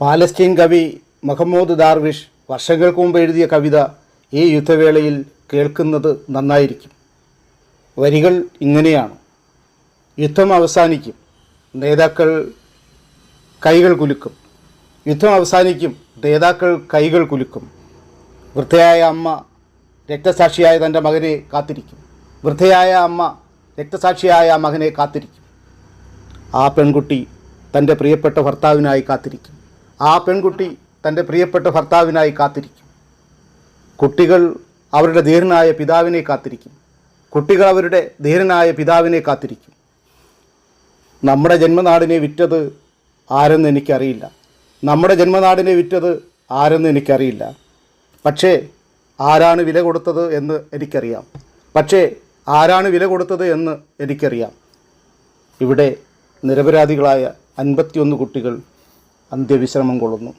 Palestine കവി Mahmood Darwish വർഷങ്ങൾക്ക് മുമ്പ് എഴുതിയ കവിത ഈ യുദ്ധവേളയിൽ കേൾക്കുന്നത് നന്നായിരിക്കും. വരികൾ ഇങ്ങനെയാണ്: യുദ്ധം അവസാനിക്കും, നേതാക്കൾ കൈകൾ കുലുക്കും. യുദ്ധം അവസാനിക്കും, നേതാക്കൾ കൈകൾ കുലുക്കും. വൃദ്ധയായ അമ്മ രക്തസാക്ഷിയായ തൻ്റെ മകനെ കാത്തിരിക്കും. വൃദ്ധയായ അമ്മ രക്തസാക്ഷിയായ മകനെ കാത്തിരിക്കും. ആ പെൺകുട്ടി തൻ്റെ പ്രിയപ്പെട്ട ഭർത്താവിനായി കാത്തിരിക്കും. ആ പെൺകുട്ടി തൻ്റെ പ്രിയപ്പെട്ട ഭർത്താവിനായി കാത്തിരിക്കും. കുട്ടികൾ അവരുടെ ധീരനായ പിതാവിനെ കാത്തിരിക്കും. കുട്ടികൾ അവരുടെ ധീരനായ പിതാവിനെ കാത്തിരിക്കും. നമ്മുടെ ജന്മനാടിനെ വിറ്റത് ആരെന്ന് എനിക്കറിയില്ല. നമ്മുടെ ജന്മനാടിനെ വിറ്റത് ആരെന്ന് എനിക്കറിയില്ല. പക്ഷേ ആരാണ് വില കൊടുത്തത് എന്ന് എനിക്കറിയാം. ഇവിടെ നിരപരാധികളായ 51 കുട്ടികൾ അന്ത്യവിശ്രമം കൊള്ളുന്നു.